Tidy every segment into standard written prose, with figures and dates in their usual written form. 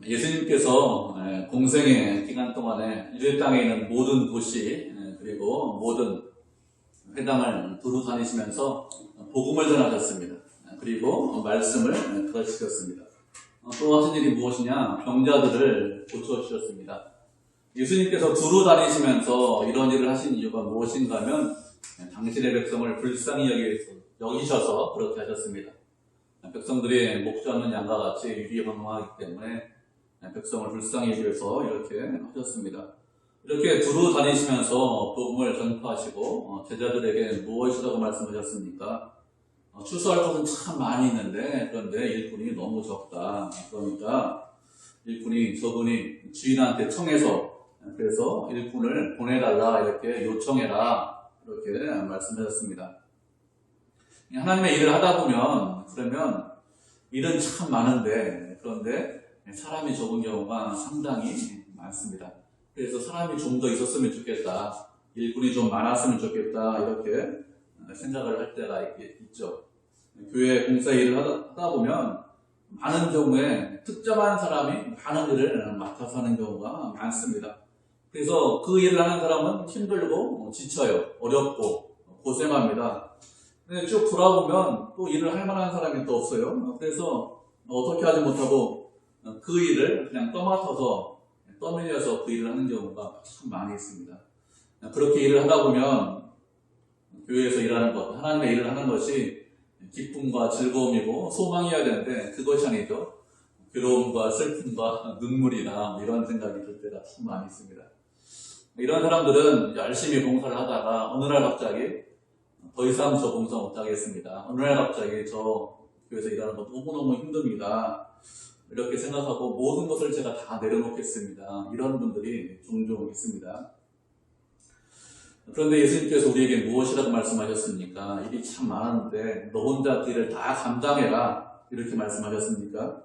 예수님께서 공생의 기간 동안에 이 땅에 있는 모든 도시 그리고 모든 회당을 두루 다니시면서 복음을 전하셨습니다. 그리고 말씀을 가르치셨습니다. 또 하신 일이 무엇이냐? 병자들을 고쳐주셨습니다. 예수님께서 두루 다니시면서 이런 일을 하신 이유가 무엇인가 하면 당신의 백성을 불쌍히 여기셔서 그렇게 하셨습니다. 백성들이 목지 않는 양과 같이 유리방황하기 때문에 백성을 불쌍히 여기셔서 이렇게 하셨습니다. 이렇게 두루 다니시면서 복음을 전파하시고 제자들에게 무엇이라고 말씀하셨습니까? 추수할 것은 참 많이 있는데 그런데 일꾼이 너무 적다. 그러니까 저분이 주인한테 청해서 그래서 일꾼을 보내달라 이렇게 요청해라 이렇게 말씀하셨습니다. 하나님의 일을 하다 보면 그러면 일은 참 많은데 그런데 사람이 적은 경우가 상당히 많습니다. 그래서 사람이 좀 더 있었으면 좋겠다. 일꾼이 좀 많았으면 좋겠다. 이렇게 생각을 할 때가 있죠. 교회 공사 일을 하다 보면 많은 경우에 특정한 사람이 많은 일을 맡아서 하는 경우가 많습니다. 그래서 그 일을 하는 사람은 힘들고 지쳐요. 어렵고 고생합니다. 근데 쭉 돌아보면 또 일을 할 만한 사람이 또 없어요. 그래서 어떻게 하지 못하고 그 일을 그냥 떠밀려서 그 일을 하는 경우가 참 많이 있습니다. 그렇게 일을 하다 보면 교회에서 일하는 것, 하나님의 일을 하는 것이 기쁨과 즐거움이고 소망이어야 되는데 그것이 아니죠. 괴로움과 슬픔과 눈물이나 이런 생각이 들 때가 참 많이 있습니다. 이런 사람들은 열심히 봉사를 하다가 어느 날 갑자기 더 이상 저 봉사 못하겠습니다. 어느 날 갑자기 저 교회에서 일하는 것 너무너무 힘듭니다. 이렇게 생각하고 모든 것을 제가 다 내려놓겠습니다. 이런 분들이 종종 있습니다. 그런데 예수님께서 우리에게 무엇이라고 말씀하셨습니까? 일이 참 많은데 너 혼자 그 일을 다 감당해라 이렇게 말씀하셨습니까?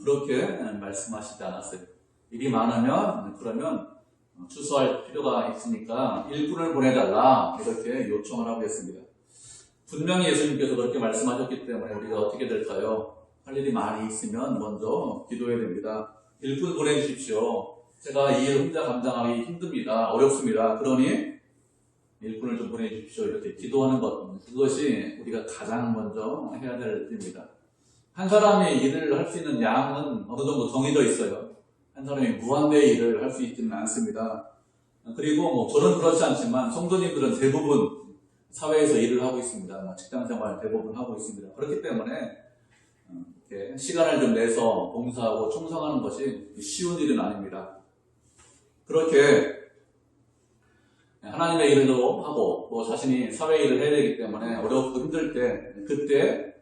그렇게 말씀하시지 않았어요. 일이 많으면 그러면 추수할 필요가 있으니까 일꾼을 보내달라 이렇게 요청을 하고 있습니다. 분명히 예수님께서 그렇게 말씀하셨기 때문에 우리가 어떻게 될까요? 할 일이 많이 있으면 먼저 기도해야 됩니다. 일꾼 보내주십시오. 제가 이 일 혼자 감당하기 힘듭니다. 어렵습니다. 그러니 일꾼을 좀 보내주십시오. 이렇게 기도하는 것, 그것이 우리가 가장 먼저 해야 될 일입니다. 한 사람이 일을 할 수 있는 양은 어느 정도 정해져 있어요. 한 사람이 무한대의 일을 할 수 있지는 않습니다. 그리고 저는 그렇지 않지만 성도님들은 대부분 사회에서 일을 하고 있습니다. 직장생활 대부분 하고 있습니다. 그렇기 때문에 이렇게 시간을 좀 내서 봉사하고 충성하는 것이 쉬운 일은 아닙니다. 그렇게 하나님의 일도 하고 또 자신이 사회 일을 해야 되기 때문에 어렵고 힘들 때 그때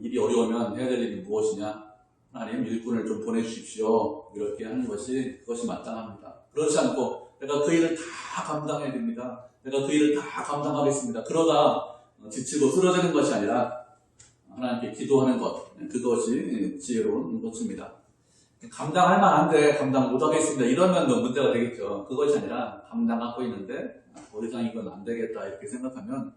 일이 어려우면 해야 될 일이 무엇이냐? 하나님 일꾼을 좀 보내주십시오. 이렇게 하는 그것이 마땅합니다. 그렇지 않고 내가 그 일을 다 감당해야 됩니다. 내가 그 일을 다 감당하겠습니다. 그러다 지치고 쓰러지는 것이 아니라 하나님께 기도하는 것, 그것이 지혜로운 것입니다. 감당할 만한데 감당 못하겠습니다. 이러면 문제가 되겠죠. 그것이 아니라 감당하고 있는데 더 이상 이건 안 되겠다 이렇게 생각하면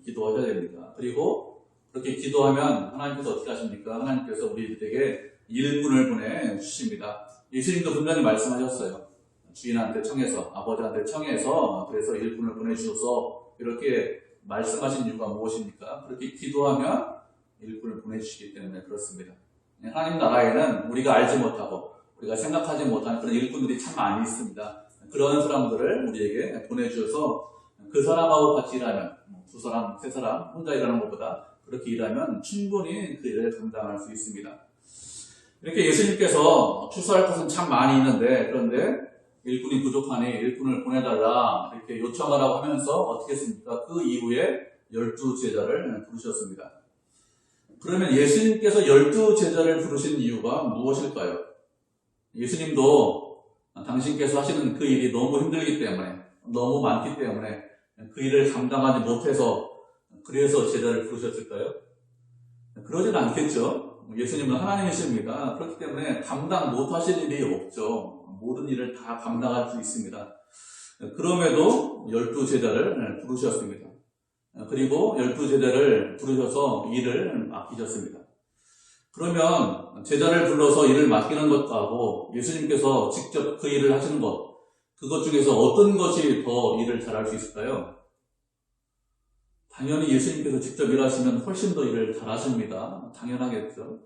기도하셔야 됩니다. 그리고 그렇게 기도하면 하나님께서 어떻게 하십니까? 하나님께서 우리들에게 일꾼을 보내주십니다. 예수님도 분명히 말씀하셨어요. 주인한테 청해서, 아버지한테 청해서 그래서 일꾼을 보내주셔서 이렇게 말씀하신 이유가 무엇입니까? 그렇게 기도하면 일꾼을 보내주시기 때문에 그렇습니다. 하나님 나라에는 우리가 알지 못하고 우리가 생각하지 못하는 그런 일꾼들이 참 많이 있습니다. 그런 사람들을 우리에게 보내주셔서 그 사람하고 같이 일하면 두 사람, 세 사람 혼자 일하는 것보다 그렇게 일하면 충분히 그 일을 감당할 수 있습니다. 이렇게 예수님께서 추수할 것은 참 많이 있는데 그런데 일꾼이 부족하니 일꾼을 보내달라 이렇게 요청하라고 하면서 어떻게 했습니까? 그 이후에 12제자를 부르셨습니다. 그러면 예수님께서 12제자를 부르신 이유가 무엇일까요? 예수님도 당신께서 하시는 그 일이 너무 힘들기 때문에 너무 많기 때문에 그 일을 감당하지 못해서 그래서 제자를 부르셨을까요? 그러진 않겠죠. 예수님은 하나님이십니다. 그렇기 때문에 감당 못하실 일이 없죠. 모든 일을 다 감당할 수 있습니다. 그럼에도 12제자를 부르셨습니다. 그리고 12제자를 부르셔서 일을 맡기셨습니다. 그러면 제자를 불러서 일을 맡기는 것하고 예수님께서 직접 그 일을 하시는 것, 그것 중에서 어떤 것이 더 일을 잘할 수 있을까요? 당연히 예수님께서 직접 일하시면 훨씬 더 일을 잘하십니다. 당연하겠죠.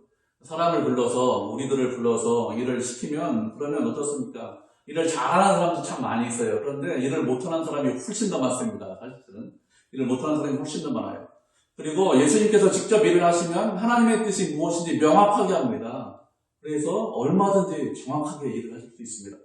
사람을 불러서, 우리들을 불러서 일을 시키면, 그러면 어떻습니까? 일을 잘하는 사람도 참 많이 있어요. 그런데 일을 못하는 사람이 훨씬 더 많습니다. 사실은. 일을 못하는 사람이 훨씬 더 많아요. 그리고 예수님께서 직접 일을 하시면 하나님의 뜻이 무엇인지 명확하게 합니다. 그래서 얼마든지 정확하게 일을 하실 수 있습니다.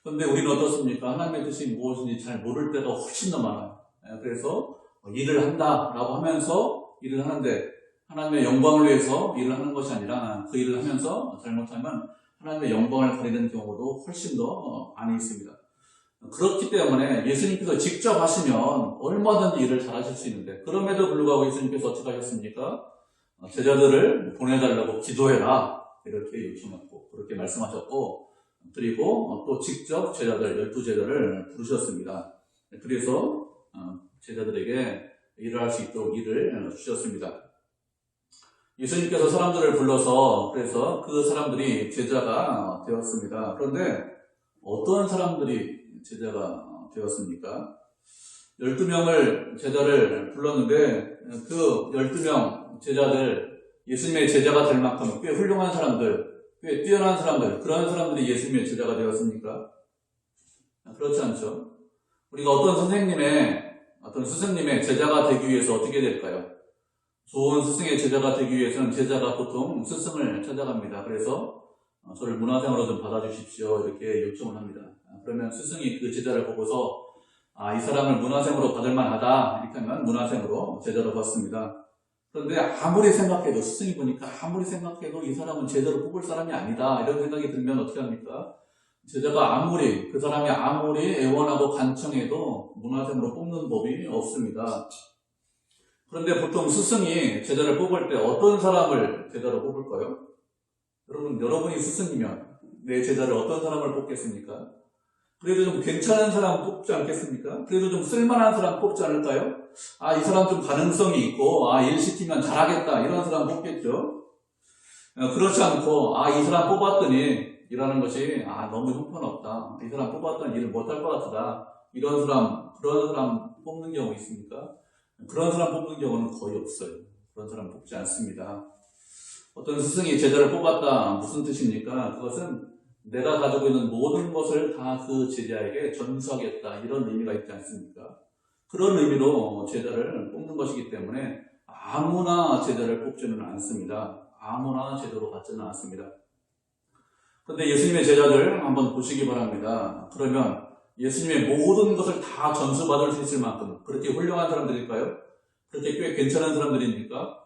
그런데 우리는 어떻습니까? 하나님의 뜻이 무엇인지 잘 모를 때가 훨씬 더 많아요. 그래서 일을 한다라고 하면서 일을 하는데 하나님의 영광을 위해서 일을 하는 것이 아니라 그 일을 하면서 잘못하면 하나님의 영광을 가리는 경우도 훨씬 더 많이 있습니다. 그렇기 때문에 예수님께서 직접 하시면 얼마든지 일을 잘하실 수 있는데 그럼에도 불구하고 예수님께서 어떻게 하셨습니까? 제자들을 보내달라고 기도해라 이렇게 요청했고 그렇게 말씀하셨고 그리고 또 직접 제자들 12제자를 부르셨습니다. 그래서 제자들에게 일을 할 수 있도록 일을 주셨습니다. 예수님께서 사람들을 불러서 그래서 그 사람들이 제자가 되었습니다. 그런데 어떤 사람들이 제자가 되었습니까? 12명을 제자를 불렀는데 그 12명 제자들 예수님의 제자가 될 만큼 꽤 훌륭한 사람들, 꽤 뛰어난 사람들 그런 사람들이 예수님의 제자가 되었습니까? 그렇지 않죠. 우리가 어떤 스승님의 제자가 되기 위해서 어떻게 될까요? 좋은 스승의 제자가 되기 위해서는 제자가 보통 스승을 찾아갑니다. 그래서 저를 문화생으로 좀 받아주십시오 이렇게 요청을 합니다. 그러면 스승이 그 제자를 보고서 이 사람을 문화생으로 받을 만하다 이렇게 하면 문화생으로 제자로 받습니다. 그런데 아무리 생각해도 스승이 보니까 아무리 생각해도 이 사람은 제자로 뽑을 사람이 아니다 이런 생각이 들면 어떻게 합니까? 제자가 그 사람이 아무리 애원하고 간청해도 문화생으로 뽑는 법이 없습니다. 그런데 보통 스승이 제자를 뽑을 때 어떤 사람을 제자로 뽑을까요? 여러분이 스승이면 내 제자를 어떤 사람을 뽑겠습니까? 그래도 좀 괜찮은 사람 뽑지 않겠습니까? 그래도 좀 쓸만한 사람 뽑지 않을까요? 이 사람 좀 가능성이 있고, 일 시키면 잘하겠다, 이런 사람 뽑겠죠? 그렇지 않고, 이 사람 뽑았더니, 일하는 것이, 너무 형편없다. 이 사람 뽑았더니 일을 못할 것 같다. 그런 사람 뽑는 경우 있습니까? 그런 사람 뽑는 경우는 거의 없어요. 그런 사람 뽑지 않습니다. 어떤 스승이 제자를 뽑았다. 무슨 뜻입니까? 그것은 내가 가지고 있는 모든 것을 다 그 제자에게 전수하겠다. 이런 의미가 있지 않습니까? 그런 의미로 제자를 뽑는 것이기 때문에 아무나 제자를 뽑지는 않습니다. 아무나 제자로 받지는 않습니다. 그런데 예수님의 제자들 한번 보시기 바랍니다. 그러면 예수님의 모든 것을 다 전수받을 수 있을 만큼 그렇게 훌륭한 사람들일까요? 그렇게 꽤 괜찮은 사람들입니까?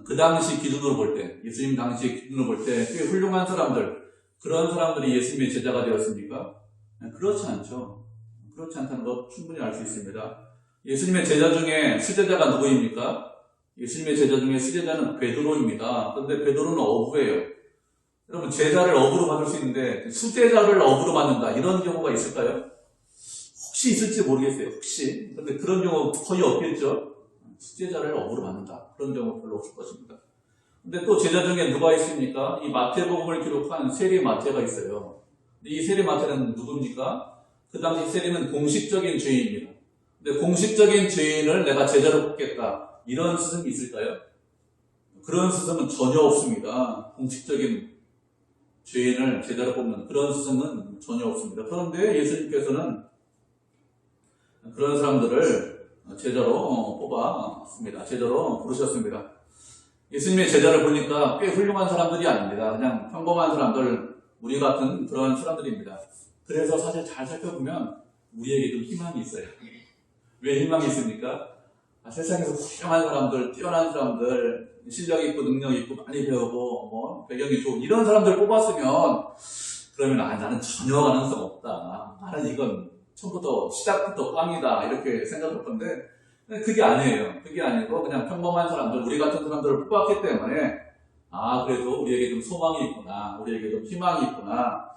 그 당시 기준으로 볼 때, 예수님 당시 기준으로 볼 때 꽤 훌륭한 사람들, 그런 사람들이 예수님의 제자가 되었습니까? 그렇지 않죠. 그렇지 않다는 것 충분히 알 수 있습니다. 예수님의 제자 중에 수제자가 누구입니까? 예수님의 제자 중에 수제자는 베드로입니다. 그런데 베드로는 어부예요. 여러분, 제자를 어부로 받을 수 있는데 수제자를 어부로 받는다. 이런 경우가 있을까요? 혹시 있을지 모르겠어요. 혹시. 그런데 그런 경우 거의 없겠죠. 수제자를 어부로 받는다. 그런 경우 별로 없을 것입니다. 근데 또 제자 중에 누가 있습니까? 이 마태복음을 기록한 세리 마태가 있어요. 이 세리 마태는 누굽니까? 그 당시 세리는 공식적인 죄인입니다. 근데 공식적인 죄인을 내가 제자로 뽑겠다. 이런 스승이 있을까요? 그런 스승은 전혀 없습니다. 공식적인 죄인을 제자로 뽑는 그런 스승은 전혀 없습니다. 그런데 예수님께서는 그런 사람들을 제자로 뽑았습니다. 제자로 부르셨습니다. 예수님의 제자를 보니까 꽤 훌륭한 사람들이 아닙니다. 그냥 평범한 사람들, 우리 같은 그런 사람들입니다. 그래서 사실 잘 살펴보면 우리에게도 희망이 있어요. 왜 희망이 있습니까? 세상에서 훌륭한 사람들, 뛰어난 사람들, 실력 있고 능력 있고 많이 배우고 배경이 좋은 이런 사람들 뽑았으면 그러면 나는 전혀 가능성 없다. 나는 이건 처음부터 시작부터 꽝이다 이렇게 생각할 건데 그게 아니에요. 그게 아니고 그냥 평범한 사람들, 우리 같은 사람들을 뽑았기 때문에 그래도 우리에게 좀 소망이 있구나, 우리에게 좀 희망이 있구나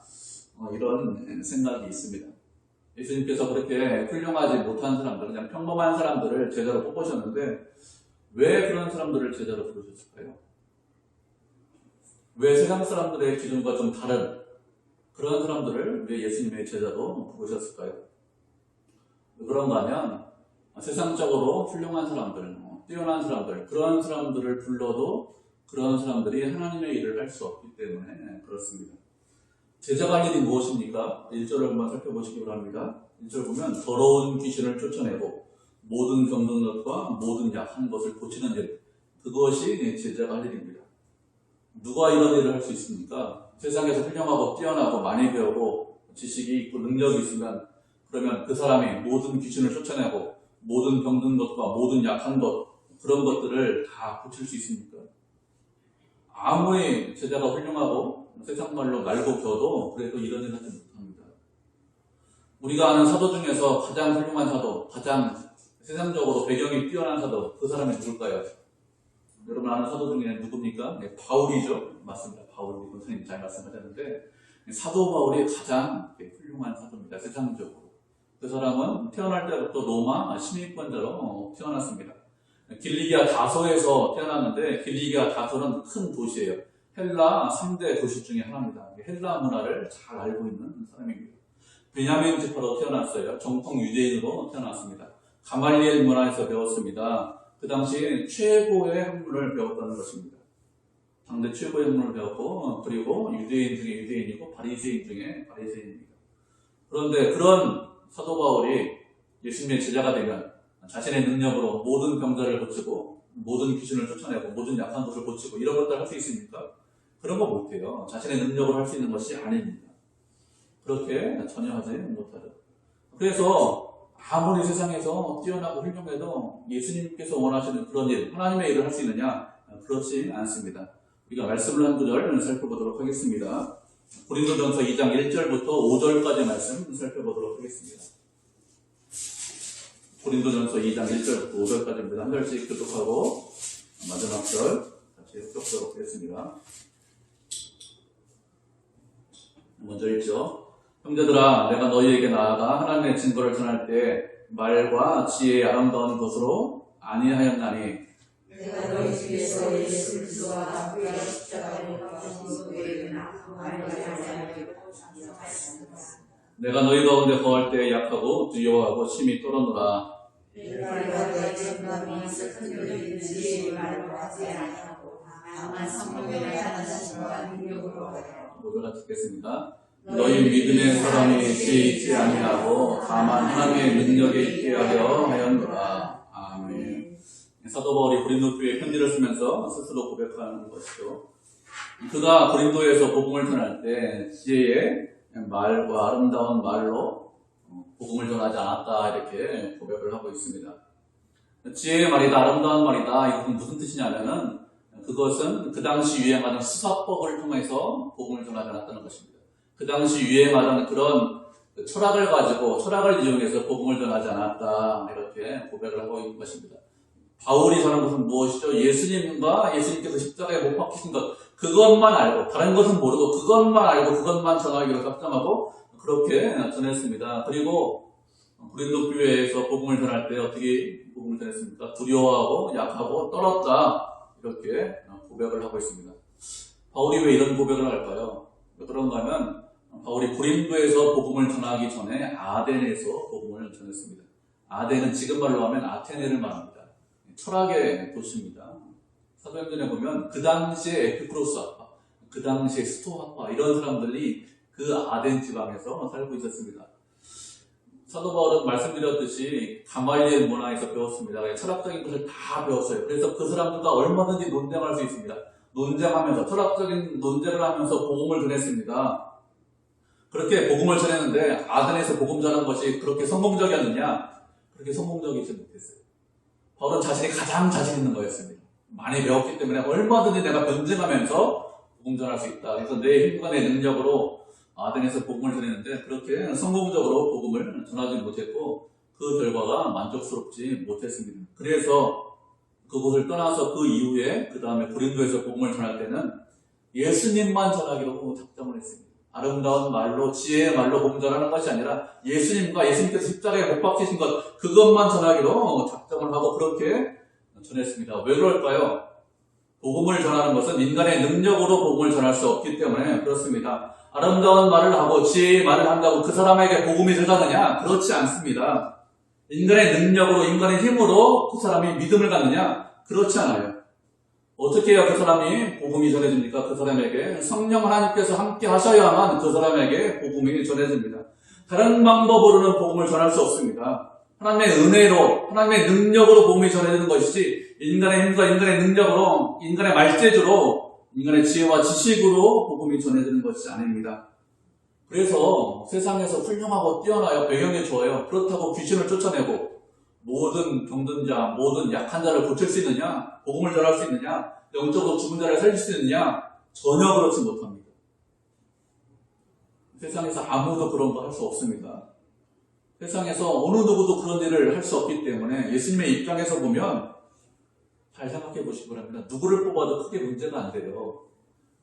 이런 생각이 있습니다. 예수님께서 그렇게 훌륭하지 못한 사람들, 그냥 평범한 사람들을 제자로 뽑으셨는데 왜 그런 사람들을 제자로 부르셨을까요? 왜 세상 사람들의 기준과 좀 다른 그런 사람들을 왜 예수님의 제자로 부르셨을까요? 그런가 하면 세상적으로 훌륭한 사람들, 뛰어난 사람들, 그런 사람들을 불러도 그런 사람들이 하나님의 일을 할 수 없기 때문에 그렇습니다. 제자가 할 일이 무엇입니까? 1절을 한번 살펴보시기 바랍니다. 1절 보면 더러운 귀신을 쫓아내고 모든 병든 것과 모든 약한 것을 고치는 일, 그것이 제자가 할 일입니다. 누가 이런 일을 할 수 있습니까? 세상에서 훌륭하고 뛰어나고 많이 배우고 지식이 있고 능력이 있으면 그러면 그 사람이 모든 귀신을 쫓아내고 모든 병든 것과 모든 약한 것, 그런 것들을 다 고칠 수 있습니까? 아무리 제자가 훌륭하고 세상 말로 날고 겨도 그래도 이런 일을 하지 못합니다. 우리가 아는 사도 중에서 가장 훌륭한 사도, 가장 세상적으로 배경이 뛰어난 사도, 그 사람이 누굴까요? 여러분 아는 사도 중에 누굽니까? 네, 바울이죠. 맞습니다. 바울, 선생님 잘 말씀하셨는데 사도 바울이 가장 훌륭한 사도입니다. 세상적으로. 그 사람은 태어날 때부터 로마 시민권자로 태어났습니다. 길리기아 다소에서 태어났는데 길리기아 다소는 큰 도시예요. 헬라 3대 도시 중에 하나입니다. 헬라 문화를 잘 알고 있는 사람입니다. 베냐민 지파로 태어났어요. 정통 유대인으로 태어났습니다. 가말리엘 문화에서 배웠습니다. 그 당시 최고의 학문을 배웠다는 것입니다. 당대 최고의 학문을 배웠고 그리고 유대인 중에 유대인이고 바리새인 중에 바리새인입니다. 그런데 그런 사도 바울이 예수님의 제자가 되면 자신의 능력으로 모든 병자를 고치고 모든 귀신을 쫓아내고 모든 약한 것을 고치고 이런 것들을 할 수 있습니까? 그런 거 못해요. 자신의 능력으로 할 수 있는 것이 아닙니다. 그렇게 전혀 하지 못하죠. 그래서 아무리 세상에서 뛰어나고 훌륭해도 예수님께서 원하시는 그런 일, 하나님의 일을 할 수 있느냐? 그렇지 않습니다. 우리가 말씀을 한 구절 살펴보도록 하겠습니다. 고린도전서 2장 1절부터 5절까지 말씀 살펴보도록 하겠습니다. 고린도전서 2장 1절부터 5절까지입니다. 한 절씩 교독하고 마지막 절 같이 흡독하도록 하겠습니다. 먼저 읽죠. 형제들아, 내가 너희에게 나아가 하나님의 증거를 전할 때 말과 지혜의 아름다운 것으로 아니하였나니 내가 너희 중에서 예수 그리스도와 그의 십자가를 가지고 너희에게 내가 너희 가운데 거할 때 약하고 두려워하고 심히 떨었노라. 내가 너희 정감이 슬픈 일이 있는지 말로 하지 아니하고 다만 성령의 하나님과 능력으로 하여. 모두 같이 읽겠습니다. 너희 믿음의 사람이 있지 아니하고 다만 하나님의 능력에 있게 하려 하였노라. 아멘. 사도 바울이 고린도 교회에 편지를 쓰면서 스스로 고백하는 것이죠. 그가 고린도에서 복음을 전할 때 지혜의 말과 아름다운 말로 복음을 전하지 않았다 이렇게 고백을 하고 있습니다. 지혜의 말이다, 아름다운 말이다, 이것은 무슨 뜻이냐면은 그것은 그 당시 유행하던 수사법을 통해서 복음을 전하지 않았다는 것입니다. 그 당시 유행하던 그런 철학을 가지고 철학을 이용해서 복음을 전하지 않았다 이렇게 고백을 하고 있는 것입니다. 바울이 전한 것은 무엇이죠? 예수님과 예수님께서 십자가에 못 박히신 것, 그것만 알고 다른 것은 모르고 그것만 알고 그것만 전하기로 작정하고 그렇게 전했습니다. 그리고 고린도 교회에서 복음을 전할 때 어떻게 복음을 전했습니까? 두려워하고 약하고 떨었다 이렇게 고백을 하고 있습니다. 바울이 왜 이런 고백을 할까요? 그런가 하면 바울이 고린도에서 복음을 전하기 전에 아덴에서 복음을 전했습니다. 아덴은 지금 말로 하면 아테네를 말합니다. 철학의 도시입니다. 사도행전에 보면 그 당시에 에피쿠로스 학파, 그 당시에 스토 학파 이런 사람들이 그 아덴 지방에서 살고 있었습니다. 사도 바울은 말씀드렸듯이 가말리엘 문화에서 배웠습니다. 철학적인 것을 다 배웠어요. 그래서 그 사람들과 얼마든지 논쟁할 수 있습니다. 논쟁하면서 철학적인 논쟁을 하면서 복음을 전했습니다. 그렇게 복음을 전했는데 아덴에서 복음 전한 것이 그렇게 성공적이었느냐? 그렇게 성공적이지 못했어요. 바울은 자신이 가장 자신 있는 거였습니다. 많이 배웠기 때문에 얼마든지 내가 변증하면서 복음 전할 수 있다. 그래서 내 힘과 내 능력으로 아덴에서 복음을 전했는데 그렇게 성공적으로 복음을 전하지 못했고 그 결과가 만족스럽지 못했습니다. 그래서 그곳을 떠나서 그 이후에 그 다음에 고린도에서 복음을 전할 때는 예수님만 전하기로 작정을 했습니다. 아름다운 말로 지혜의 말로 복음 전하는 것이 아니라 예수님과 예수님께서 십자가에 못 박히신 것 그것만 전하기로 작정을 하고 그렇게 전했습니다. 왜 그럴까요? 복음을 전하는 것은 인간의 능력으로 복음을 전할 수 없기 때문에 그렇습니다. 아름다운 말을 하고 지혜의 말을 한다고 그 사람에게 복음이 들어가느냐? 그렇지 않습니다. 인간의 능력으로, 인간의 힘으로 그 사람이 믿음을 갖느냐? 그렇지 않아요. 어떻게 해야 그 사람이 복음이 전해집니까? 그 사람에게 성령 하나님께서 함께 하셔야만 그 사람에게 복음이 전해집니다. 다른 방법으로는 복음을 전할 수 없습니다. 하나님의 은혜로, 하나님의 능력으로 복음이 전해지는 것이지 인간의 힘과 인간의 능력으로, 인간의 말재주로, 인간의 지혜와 지식으로 복음이 전해지는 것이 아닙니다. 그래서 세상에서 훌륭하고 뛰어나요, 배경이 좋아요. 그렇다고 귀신을 쫓아내고 모든 병든 자, 모든 약한 자를 고칠 수 있느냐? 복음을 전할 수 있느냐? 영적으로 죽은 자를 살릴 수 있느냐? 전혀 그렇지 못합니다. 세상에서 아무도 그런 거 할 수 없습니다. 세상에서 어느 누구도 그런 일을 할 수 없기 때문에 예수님의 입장에서 보면 잘 생각해 보시기 바랍니다. 누구를 뽑아도 크게 문제가 안 돼요.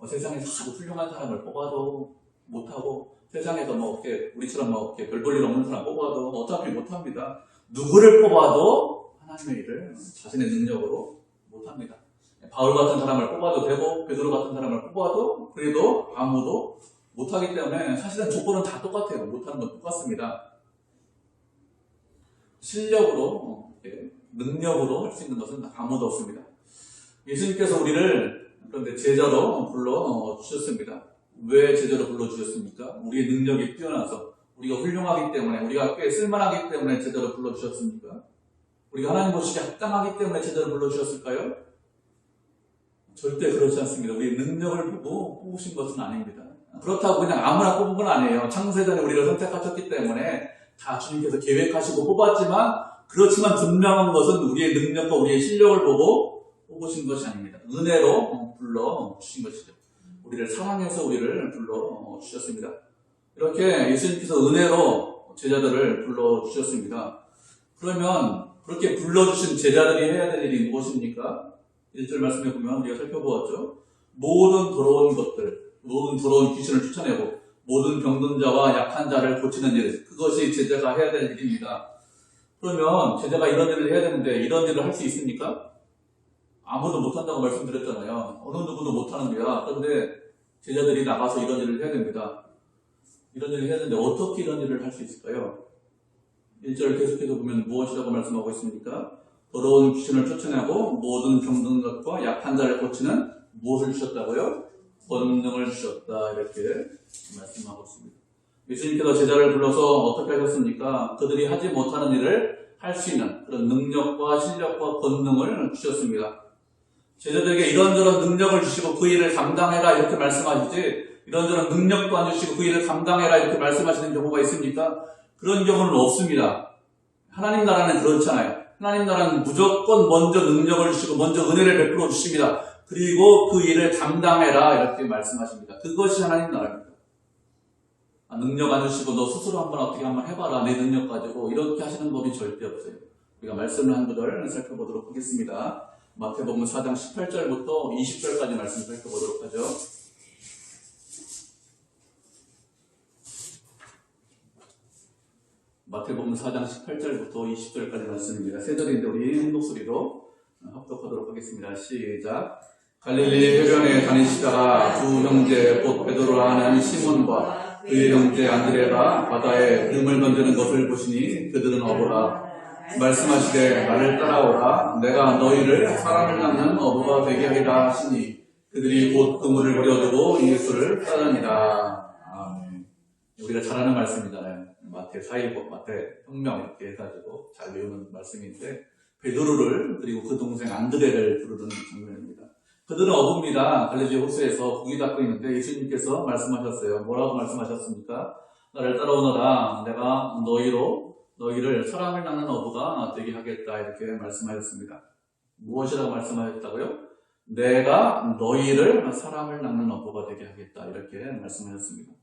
세상에서 아주 훌륭한 사람을 뽑아도 못하고 세상에서 이렇게 우리처럼 이렇게 별 볼 일 없는 사람 뽑아도 어차피 못합니다. 누구를 뽑아도 하나님의 일을 자신의 능력으로 못합니다. 바울 같은 사람을 뽑아도 되고 베드로 같은 사람을 뽑아도 그래도 아무도 못하기 때문에 사실은 조건은 다 똑같아요. 못하는 건 똑같습니다. 실력으로, 능력으로 할 수 있는 것은 아무도 없습니다. 예수님께서 우리를 그런데 제자로 불러주셨습니다. 왜 제자로 불러주셨습니까? 우리의 능력이 뛰어나서, 우리가 훌륭하기 때문에, 우리가 꽤 쓸만하기 때문에 제자로 불러주셨습니까? 우리가 하나님 보시기에 합당하기 때문에 제자로 불러주셨을까요? 절대 그렇지 않습니다. 우리의 능력을 보고 뽑으신 것은 아닙니다. 그렇다고 그냥 아무나 뽑은 건 아니에요. 창세전에 우리를 선택하셨기 때문에 다 주님께서 계획하시고 뽑았지만, 그렇지만 분명한 것은 우리의 능력과 우리의 실력을 보고 뽑으신 것이 아닙니다. 은혜로 불러주신 것이죠. 우리를 사랑해서 우리를 불러주셨습니다. 이렇게 예수님께서 은혜로 제자들을 불러주셨습니다. 그러면 그렇게 불러주신 제자들이 해야 될 일이 무엇입니까? 1절 말씀해 보면 우리가 살펴보았죠. 모든 더러운 것들, 모든 더러운 귀신을 쫓아내고 모든 병든 자와 약한 자를 고치는 일, 그것이 제자가 해야 될 일입니다. 그러면 제자가 이런 일을 해야 되는데 이런 일을 할 수 있습니까? 아무도 못한다고 말씀드렸잖아요. 어느 누구도 못하는데요. 그런데 제자들이 나가서 이런 일을 해야 됩니다. 이런 일을 해야 되는데 어떻게 이런 일을 할 수 있을까요? 1절 계속해서 보면 무엇이라고 말씀하고 있습니까? 더러운 귀신을 쫓아내고 모든 병든 것과 약한 자를 고치는 무엇을 주셨다고요? 권능을 주셨다, 이렇게 말씀하고 있습니다. 예수님께서 제자를 불러서 어떻게 하셨습니까? 그들이 하지 못하는 일을 할 수 있는 그런 능력과 실력과 권능을 주셨습니다. 제자들에게 이런저런 능력을 주시고 그 일을 감당해라 이렇게 말씀하시지, 이런저런 능력도 안 주시고 그 일을 감당해라 이렇게 말씀하시는 경우가 있습니까? 그런 경우는 없습니다. 하나님 나라는 그렇잖아요. 하나님 나라는 무조건 먼저 능력을 주시고 먼저 은혜를 베풀어 주십니다. 그리고 그 일을 감당해라 이렇게 말씀하십니다. 그것이 하나님 나라입니다. 능력 안 주시고 너 스스로 어떻게 한번 해봐라, 내 능력 가지고, 이렇게 하시는 법이 절대 없어요. 우리가 말씀을 한 구절 살펴보도록 하겠습니다. 마태복음 4장 18절부터 20절까지 말씀 살펴보도록 하죠. 마태복음 4장 18절부터 20절까지 말씀입니다. 세 절인데 우리 한 목소리로 합독하도록 하겠습니다. 시작. 갈릴리 해변에 다니시다가 두 형제 곧 베드로라 하는 시몬과 그의 형제 안드레가 바다에 그림을 던지는 것을 보시니 그들은 어부라. 말씀하시되 나를 따라오라. 내가 너희를 사람을 낳는 어부가 되게 하리라 하시니 그들이 곧 그물을 버려두고 예수를 따르니라. 아멘. 우리가 잘 아는 말씀이잖아요. 마태 사이복, 마태 혁명 이렇게 해가지고 잘 외우는 말씀인데, 베드로를 그리고 그 동생 안드레를 부르는 장면입니다. 그들은 어부입니다. 갈릴리 호수에서 고기 닦고 있는데 예수님께서 말씀하셨어요. 뭐라고 말씀하셨습니까? 나를 따라오너라. 내가 너희를 사람을 낳는 어부가 되게 하겠다, 이렇게 말씀하셨습니다. 무엇이라고 말씀하셨다고요? 내가 너희를 사람을 낳는 어부가 되게 하겠다, 이렇게 말씀하셨습니다.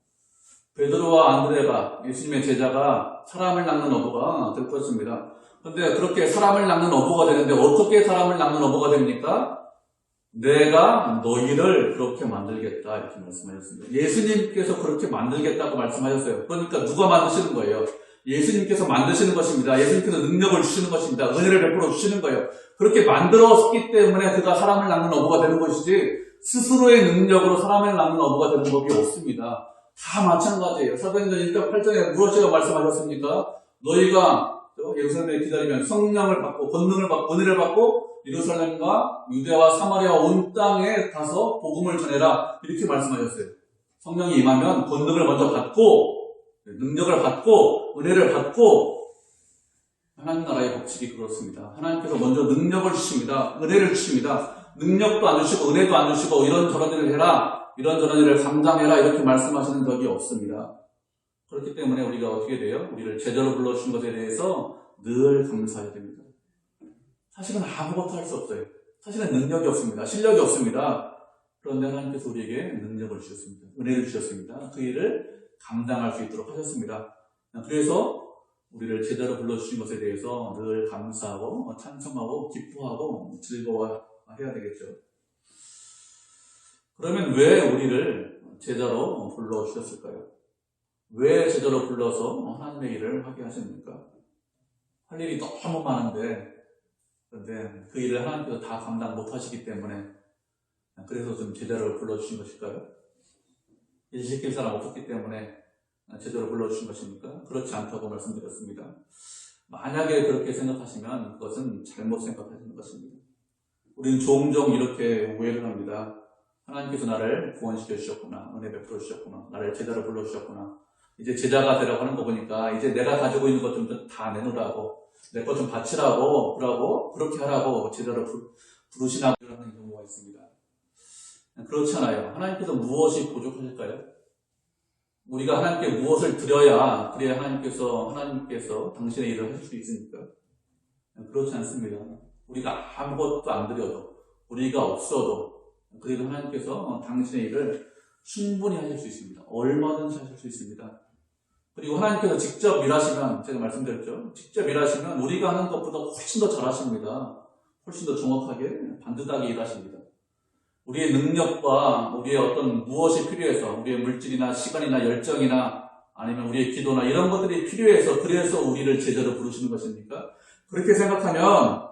베드로와 안드레가, 예수님의 제자가 사람을 낳는 어부가 될 것입니다. 그런데 그렇게 사람을 낳는 어부가 되는데 어떻게 사람을 낳는 어부가 됩니까? 내가 너희를 그렇게 만들겠다, 이렇게 말씀하셨습니다. 예수님께서 그렇게 만들겠다고 말씀하셨어요. 그러니까 누가 만드시는 거예요? 예수님께서 만드시는 것입니다. 예수님께서 능력을 주시는 것입니다. 은혜를 베풀어 주시는 거예요. 그렇게 만들었기 때문에 그가 사람을 낳는 어부가 되는 것이지 스스로의 능력으로 사람을 낳는 어부가 되는 법이 없습니다. 다 마찬가지예요. 사도행전 1장 8절에 무엇이라고 말씀하셨습니까? 너희가 예루살렘에 기다리면 성령을 받고 권능을 받고 은혜를 받고 예루살렘과 유대와 사마리아 온 땅에 가서 복음을 전해라 이렇게 말씀하셨어요. 성령이 임하면 권능을 먼저 받고 능력을 받고 은혜를 받고 하나님 나라의 법칙이 그렇습니다. 하나님께서 먼저 능력을 주십니다. 은혜를 주십니다. 능력도 안 주시고 은혜도 안 주시고 이런저런 일을 해라 이런저런 일을 감당해라 이렇게 말씀하시는 적이 없습니다. 그렇기 때문에 우리가 어떻게 돼요? 우리를 제자로 불러주신 것에 대해서 늘 감사해야 됩니다. 사실은 아무것도 할 수 없어요. 사실은 능력이 없습니다. 실력이 없습니다. 그런데 하나님께서 우리에게 능력을 주셨습니다. 은혜를 주셨습니다. 그 일을 감당할 수 있도록 하셨습니다. 그래서 우리를 제자로 불러주신 것에 대해서 늘 감사하고 찬송하고 기뻐하고 즐거워해야 되겠죠. 그러면 왜 우리를 제자로 불러주셨을까요? 왜 제자로 불러서 하나님의 일을 하게 하십니까? 할 일이 너무 많은데 그런데 그 일을 하나님께서 다 감당 못하시기 때문에 그래서 좀 제자로 불러주신 것일까요? 일 시킬 사람 없었기 때문에 제자로 불러주신 것입니까? 그렇지 않다고 말씀드렸습니다. 만약에 그렇게 생각하시면 그것은 잘못 생각하시는 것입니다. 우리는 종종 이렇게 오해를 합니다. 하나님께서 나를 구원시켜 주셨구나, 은혜 베풀어 주셨구나, 나를 제자로 불러 주셨구나. 이제 제자가 되라고 하는 거 보니까 이제 내가 가지고 있는 것 좀 다 내놓으라고, 내 것 좀 바치라고, 그렇게 하라고 제자로 부르시나 하는 경우가 있습니다. 그렇지 않아요. 하나님께서 무엇이 부족하실까요? 우리가 하나님께 무엇을 드려야 그래야 하나님께서 당신의 일을 하실 수 있습니까? 그렇지 않습니다. 우리가 아무것도 안 드려도, 우리가 없어도 그래도 하나님께서 당신의 일을 충분히 하실 수 있습니다. 얼마든지 하실 수 있습니다. 그리고 하나님께서 직접 일하시면, 제가 말씀드렸죠. 직접 일하시면 우리가 하는 것보다 훨씬 더 잘하십니다. 훨씬 더 정확하게, 반듯하게 일하십니다. 우리의 능력과 우리의 어떤 무엇이 필요해서, 우리의 물질이나 시간이나 열정이나 아니면 우리의 기도나 이런 것들이 필요해서 그래서 우리를 제자로 부르시는 것입니까? 그렇게 생각하면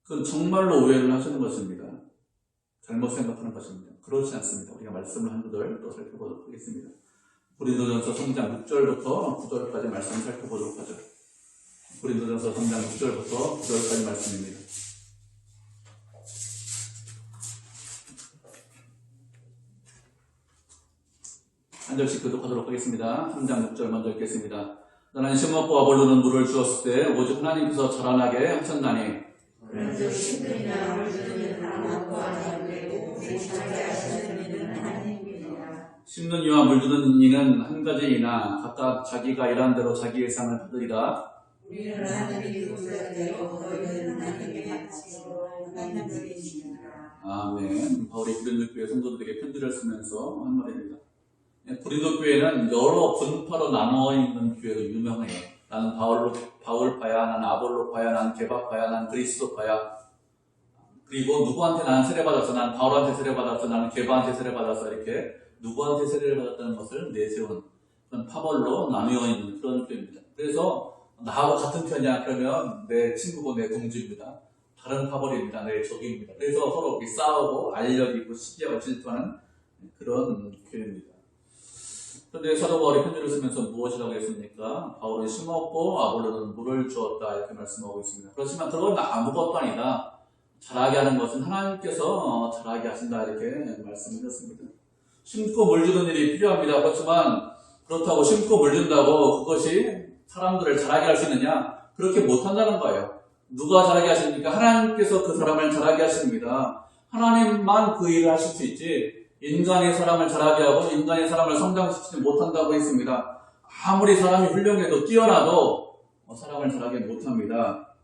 그건 정말로 오해를 하시는 것입니다. 잘못 생각하는 것입니다. 그렇지 않습니다. 우리가 말씀을 한 구절 또 살펴보도록 하겠습니다. 고린도전서 3장 6절부터 9절까지 말씀을 살펴보도록 하죠. 고린도전서 3장 6절부터 9절까지 말씀입니다. 한 절씩 교독하도록 하겠습니다. 3장 6절 먼저 읽겠습니다. 나는 심었고 아볼로는 물을 주었을 때 오직 하나님께서 자라나게 하셨나니 그런즉 신들이나 물들은 하나님과 하나님이고 자기 하시는 일은 하나님입니다. 심는 이와 물주는 이는 한 가지이나 각각 자기가 일한 대로 자기의 상을 받으리라. 우리는 하나님이 구별되고 너희는 하나님의 가치로 하나님들이십니다. 아멘. 바울이 고린도 교회 성도들에게 편지를 쓰면서 한 말입니다. 고린도 교회는 여러 분파로 나누어 있는 교회로 유명해요. 나는 바울파야, 나는 아볼로파야, 나는 게바파야, 나는 그리스도파야. 그리고 누구한테 나는 세례받았어, 나는 바울한테 세례받았어, 나는 게바한테 세례받았어. 이렇게 누구한테 세례를 받았다는 것을 내세운 그런 파벌로 나누어 있는 그런 교회입니다. 그래서 나하고 같은 편이야 그러면 내 친구고 내 동지입니다. 다른 파벌입니다. 내 적입니다. 그래서 서로 싸우고 알력이고 시기하고 질투하는 그런 교회입니다. 그런데 사도 바울이 편지를 쓰면서 무엇이라고 했습니까? 바울은 심었고 아볼로는 물을 주었다 이렇게 말씀하고 있습니다. 그렇지만 그건 아무것도 아니다. 자라게 하는 것은 하나님께서 자라게 하신다 이렇게 말씀드렸습니다. 심고 물 주는 일이 필요합니다. 그렇지만 그렇다고 심고 물 준다고 그것이 사람들을 자라게 할 수 있느냐? 그렇게 못한다는 거예요. 누가 자라게 하십니까? 하나님께서 그 사람을 자라게 하십니다. 하나님만 그 일을 하실 수 있지 인간의 사람을 자라게 하고 인간의 사람을 성장시키지 못한다고 했습니다. 아무리 사람이 훌륭해도 뛰어나도 사람을 자라게 못합니다.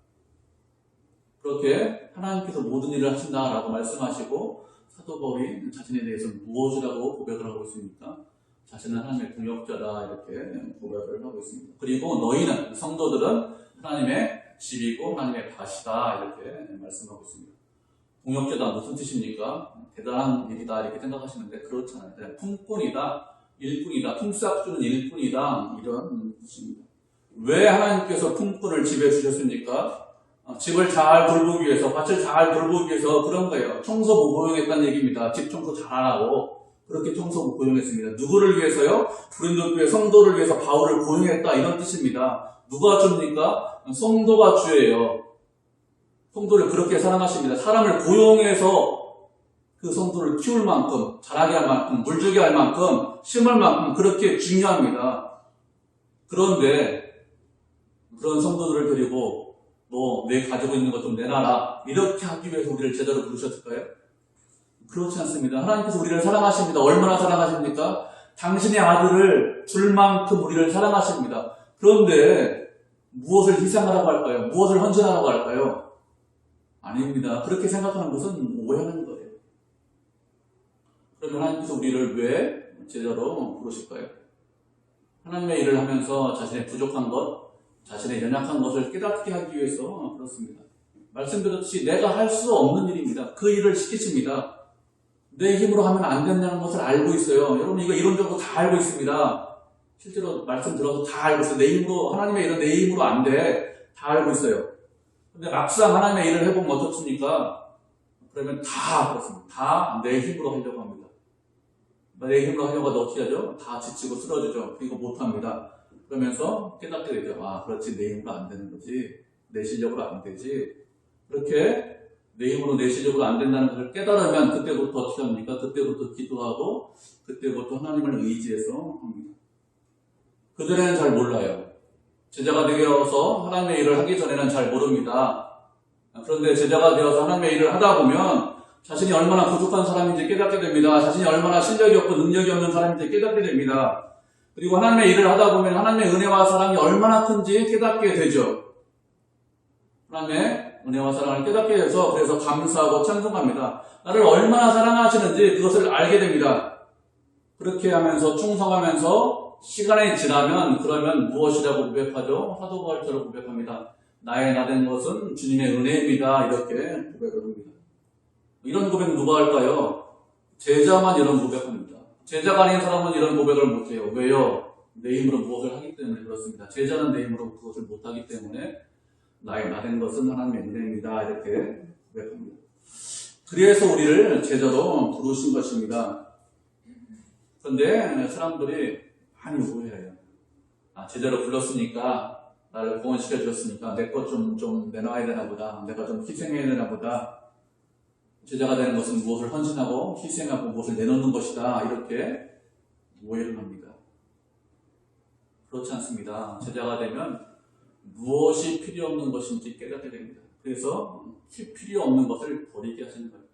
그렇게 하나님께서 모든 일을 하신다라고 말씀하시고 사도 바울이 자신에 대해서 무엇이라고 고백을 하고 있습니까? 자신은 하나님의 동역자다 이렇게 고백을 하고 있습니다. 그리고 너희는 성도들은 하나님의 집이고 하나님의 밭이다 이렇게 말씀하고 있습니다. 동역자다 무슨 뜻입니까? 대단한 일이다 이렇게 생각하시는데 그렇지 않아요. 품꾼이다, 일꾼이다, 품삯 주는 일꾼이다 이런 뜻입니다. 왜 하나님께서 품꾼을 집에 주셨습니까? 집을 잘 돌보기 위해서, 밭을 잘 돌보기 위해서 그런 거예요. 청소부 고용했다는 얘기입니다. 집 청소 잘하라고 그렇게 청소부 고용했습니다. 누구를 위해서요? 고린도 교회 성도를 위해서 바울을 고용했다 이런 뜻입니다. 누가 줍니까? 성도가 주예요. 성도를 그렇게 사랑하십니다. 사람을 고용해서 그 성도를 키울 만큼, 자라게 할 만큼, 물주게 할 만큼, 심을 만큼 그렇게 중요합니다. 그런데 그런 성도들을 데리고 너 내 가지고 있는 것 좀 내놔라 이렇게 하기 위해서 우리를 제대로 부르셨을까요? 그렇지 않습니다. 하나님께서 우리를 사랑하십니다. 얼마나 사랑하십니까? 당신의 아들을 줄 만큼 우리를 사랑하십니다. 그런데 무엇을 희생하라고 할까요? 무엇을 헌신하라고 할까요? 아닙니다. 그렇게 생각하는 것은 오해하는 거예요. 그러면 하나님께서 우리를 왜 제자로 부르실까요? 하나님의 일을 하면서 자신의 부족한 것, 자신의 연약한 것을 깨닫게 하기 위해서 그렇습니다. 말씀드렸듯이 내가 할 수 없는 일입니다. 그 일을 시키십니다. 내 힘으로 하면 안 된다는 것을 알고 있어요. 여러분 이거 이론적으로 다 알고 있습니다. 실제로 말씀 들어서 다 알고 있어요. 내 힘으로, 하나님의 일은 내 힘으로 안 돼. 다 알고 있어요. 근데 막상 하나님의 일을 해보면 어떻습니까? 그러면 다 그렇습니다. 다 내 힘으로 하려고 합니다. 내 힘으로 하려고 하다 어떻게 하죠? 다 지치고 쓰러지죠. 그리고 못합니다. 그러면서 깨닫게 되죠. 아, 그렇지. 내 힘으로 안 되는 거지. 내 실력으로 안 되지. 그렇게 내 힘으로 내 실력으로 안 된다는 것을 깨달으면 그때부터 어떻게 합니까? 그때부터 기도하고 그때부터 하나님을 의지해서 합니다. 그전에는 잘 몰라요. 제자가 되어서 하나님의 일을 하기 전에는 잘 모릅니다. 그런데 제자가 되어서 하나님의 일을 하다 보면 자신이 얼마나 부족한 사람인지 깨닫게 됩니다. 자신이 얼마나 실력이 없고 능력이 없는 사람인지 깨닫게 됩니다. 그리고 하나님의 일을 하다 보면 하나님의 은혜와 사랑이 얼마나 큰지 깨닫게 되죠. 하나님의 은혜와 사랑을 깨닫게 돼서 그래서 감사하고 찬송합니다. 나를 얼마나 사랑하시는지 그것을 알게 됩니다. 그렇게 하면서 충성하면서 시간이 지나면 그러면 무엇이라고 고백하죠? 사도 바울처럼 고백합니다. 나의 나된 것은 주님의 은혜입니다. 이렇게 고백을 합니다. 이런 고백 누가 할까요? 제자만 이런 고백합니다. 제자가 아닌 사람은 이런 고백을 못해요. 왜요? 내 힘으로 무엇을 하기 때문에 그렇습니다. 제자는 내 힘으로 그것을 못하기 때문에 나의 나된 것은 하나님의 은혜입니다. 이렇게 고백합니다. 그래서 우리를 제자로 부르신 것입니다. 그런데 사람들이 많이 오해해요. 아, 제자로 불렀으니까 나를 구원시켜 주셨으니까 내 것 좀 내놔야 되나 보다. 내가 좀 희생해야 되나 보다. 제자가 되는 것은 무엇을 헌신하고 희생하고 무엇을 내놓는 것이다. 이렇게 오해를 합니다. 그렇지 않습니다. 제자가 되면 무엇이 필요 없는 것인지 깨닫게 됩니다. 그래서 필요 없는 것을 버리게 하시는 거예요.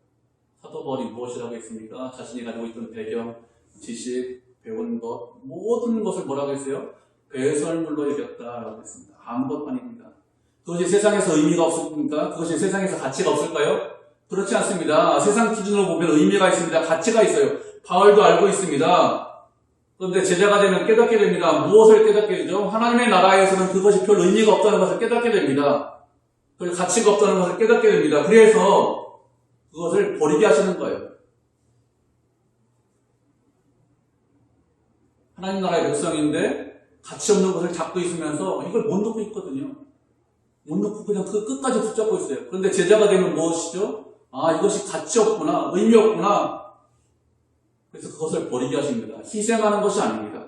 사도 바울이 무엇이라고 했습니까? 자신이 가지고 있던 배경, 지식, 배운 것, 모든 것을 뭐라고 했어요? 배설물로 여겼다라고 했습니다. 아무것도 아닙니다. 그것이 세상에서 의미가 없습니까? 그것이 세상에서 가치가 없을까요? 그렇지 않습니다. 세상 기준으로 보면 의미가 있습니다. 가치가 있어요. 바울도 알고 있습니다. 그런데 제자가 되면 깨닫게 됩니다. 무엇을 깨닫게 되죠? 하나님의 나라에서는 그것이 별 의미가 없다는 것을 깨닫게 됩니다. 별 가치가 없다는 것을 깨닫게 됩니다. 그래서 그것을 버리게 하시는 거예요. 하나님 나라의 백성인데 가치 없는 것을 잡고 있으면서 이걸 못 놓고 있거든요. 못 놓고 그냥 그 끝까지 붙잡고 있어요. 그런데 제자가 되면 무엇이죠? 아, 이것이 가치 없구나, 의미 없구나. 그래서 그것을 버리게 하십니다. 희생하는 것이 아닙니다.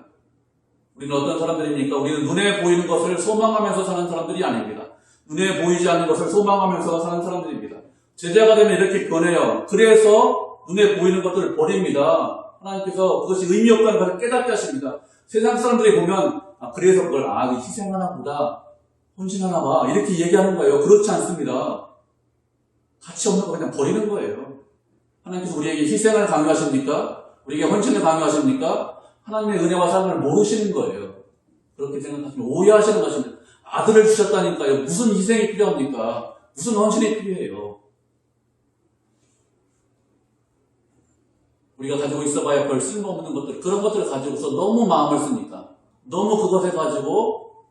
우리는 어떤 사람들입니까? 우리는 눈에 보이는 것을 소망하면서 사는 사람들이 아닙니다. 눈에 보이지 않는 것을 소망하면서 사는 사람들입니다. 제자가 되면 이렇게 변해요. 그래서 눈에 보이는 것들을 버립니다. 하나님께서 그것이 의미 없다는 것을 깨닫게 하십니다. 세상 사람들이 보면 그래서 그걸 희생하나 보다, 헌신하나 봐 이렇게 얘기하는 거예요. 그렇지 않습니다. 가치 없는 거 그냥 버리는 거예요. 하나님께서 우리에게 희생을 강요하십니까? 우리에게 헌신을 강요하십니까? 하나님의 은혜와 사랑을 모르시는 거예요. 그렇게 생각하시면 오해하시는 것입니다. 아들을 주셨다니까요. 무슨 희생이 필요합니까? 무슨 헌신이 필요해요? 우리가 가지고 있어봐야 별 쓸모없는 것들, 그런 것들을 가지고서 너무 마음을 쓰니까, 너무 그것에 가지고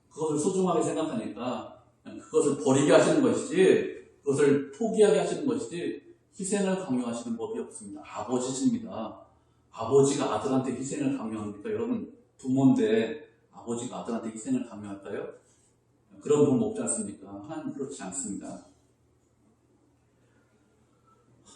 그것을 소중하게 생각하니까 그것을 버리게 하시는 것이지, 그것을 포기하게 하시는 것이지 희생을 강요하시는 법이 없습니다. 아버지십니다. 아버지가 아들한테 희생을 강요합니까? 여러분 부모인데 아버지가 아들한테 희생을 강요할까요? 그런 분 없지 않습니까? 하나님 그렇지 않습니다.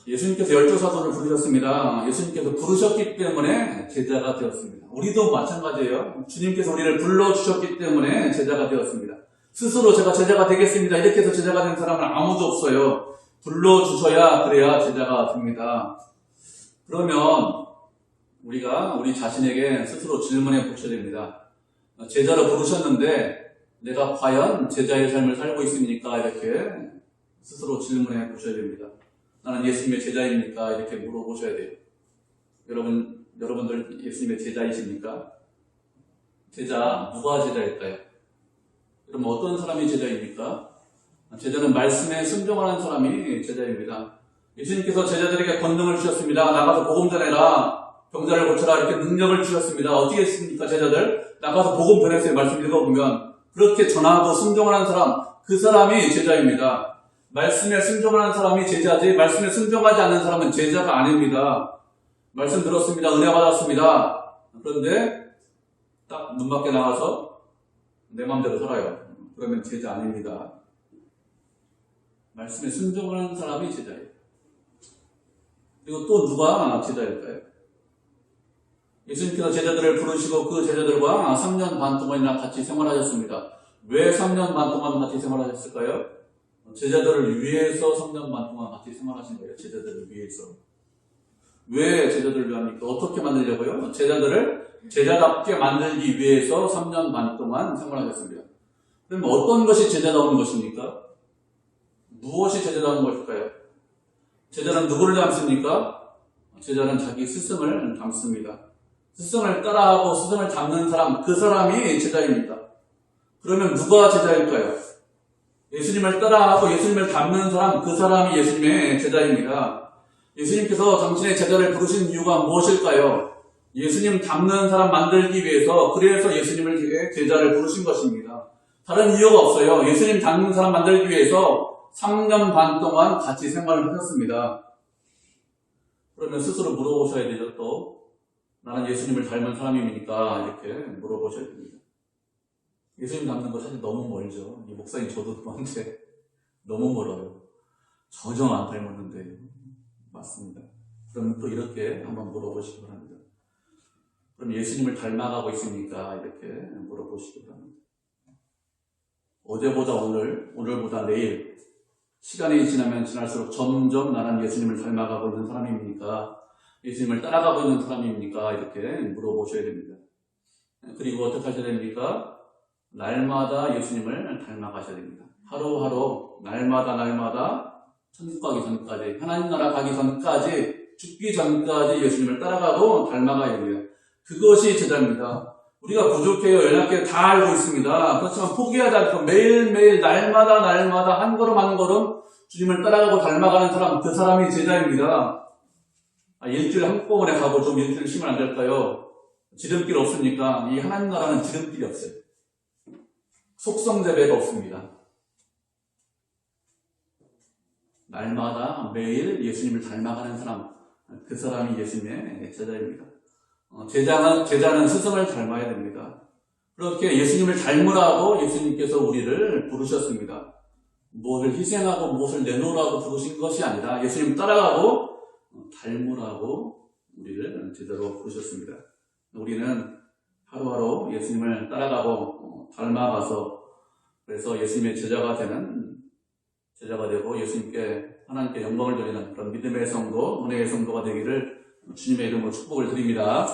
예수님께서 12사도를 부르셨습니다. 예수님께서 부르셨기 때문에 제자가 되었습니다. 우리도 마찬가지예요. 주님께서 우리를 불러주셨기 때문에 제자가 되었습니다. 스스로 제가 제자가 되겠습니다. 이렇게 해서 제자가 된 사람은 아무도 없어요. 불러주셔야 그래야 제자가 됩니다. 그러면 우리가 우리 자신에게 스스로 질문해 보셔야 됩니다. 제자로 부르셨는데 내가 과연 제자의 삶을 살고 있습니까? 이렇게 스스로 질문해 보셔야 됩니다. 나는 예수님의 제자입니까? 이렇게 물어보셔야 돼요. 여러분들 예수님의 제자이십니까? 제자, 누가 제자일까요? 그럼 어떤 사람이 제자입니까? 제자는 말씀에 순종하는 사람이 제자입니다. 예수님께서 제자들에게 권능을 주셨습니다. 나가서 복음 전해라. 병자를 고쳐라. 이렇게 능력을 주셨습니다. 어떻게 했습니까, 제자들? 나가서 복음 전했어요. 말씀 읽어보면. 그렇게 전하고 순종하는 사람, 그 사람이 제자입니다. 말씀에 순종하는 사람이 제자지, 말씀에 순종하지 않는 사람은 제자가 아닙니다. 말씀 들었습니다. 은혜 받았습니다. 그런데 딱 문 밖에 나가서 내 마음대로 살아요. 그러면 제자 아닙니다. 말씀에 순종하는 사람이 제자예요. 그리고 또 누가 제자일까요? 예수님께서 제자들을 부르시고 그 제자들과 3년 반 동안이나 같이 생활하셨습니다. 왜 3년 반 동안 같이 생활하셨을까요? 제자들을 위해서 3년 반 동안 같이 생활하신 거예요. 제자들을 위해서. 왜 제자들을 위합니까? 어떻게 만들려고요? 제자들을 제자답게 만들기 위해서 3년 반 동안 생활하셨습니다. 그럼 어떤 것이 제자다운 것입니까? 무엇이 제자다운 것일까요? 제자는 누구를 닮습니까? 제자는 자기 스승을 닮습니다. 스승을 따라하고 스승을 닮는 사람, 그 사람이 제자입니다. 그러면 누가 제자일까요? 예수님을 따라하고 예수님을 닮는 사람, 그 사람이 예수님의 제자입니다. 예수님께서 당신의 제자를 부르신 이유가 무엇일까요? 예수님 닮는 사람 만들기 위해서, 그래서 예수님을 제자를 부르신 것입니다. 다른 이유가 없어요. 예수님 닮는 사람 만들기 위해서 3년 반 동안 같이 생활을 하셨습니다. 그러면 스스로 물어보셔야 되죠. 또 나는 예수님을 닮은 사람입니까? 이렇게 물어보셔야 됩니다. 예수님 닮는 거 사실 너무 멀죠. 이 목사님 저도 그런데 너무 멀어요. 전혀 안 닮았는데. 맞습니다. 그럼 또 이렇게 한번 물어보시기 바랍니다. 그럼 예수님을 닮아가고 있습니까? 이렇게 물어보시기 바랍니다. 어제보다 오늘, 오늘보다 내일, 시간이 지나면 지날수록 점점 나는 예수님을 닮아가고 있는 사람입니까? 예수님을 따라가고 있는 사람입니까? 이렇게 물어보셔야 됩니다. 그리고 어떻게 하셔야 됩니까? 날마다 예수님을 닮아가셔야 됩니다. 하루하루, 날마다 천국 가기 전까지, 하나님 나라 가기 전까지, 죽기 전까지 예수님을 따라가고 닮아가야 돼요. 그것이 제자입니다. 우리가 부족해요. 연약해요. 다 알고 있습니다. 그렇지만 포기하지 않고 매일매일 날마다 한 걸음 한 걸음 주님을 따라가고 닮아가는 사람, 그 사람이 제자입니다. 일주일에 한꺼번에 가고 좀 일주일 쉬면 안 될까요? 지름길 없으니까. 이 하나님 나라는 지름길이 없어요. 속성제배가 없습니다. 날마다 매일 예수님을 닮아가는 사람, 그 사람이 예수님의 제자입니다. 제자는 스승을 닮아야 됩니다. 그렇게 예수님을 닮으라고 예수님께서 우리를 부르셨습니다. 무엇을 희생하고 무엇을 내놓으라고 부르신 것이 아니라 예수님 따라가고 닮으라고 우리를 제자로 부르셨습니다. 우리는 하루하루 예수님을 따라가고 닮아가서 그래서 예수님의 제자가 되고 예수님께 하나님께 영광을 돌리는 그런 믿음의 성도, 은혜의 성도가 되기를 주님의 이름으로 축복을 드립니다.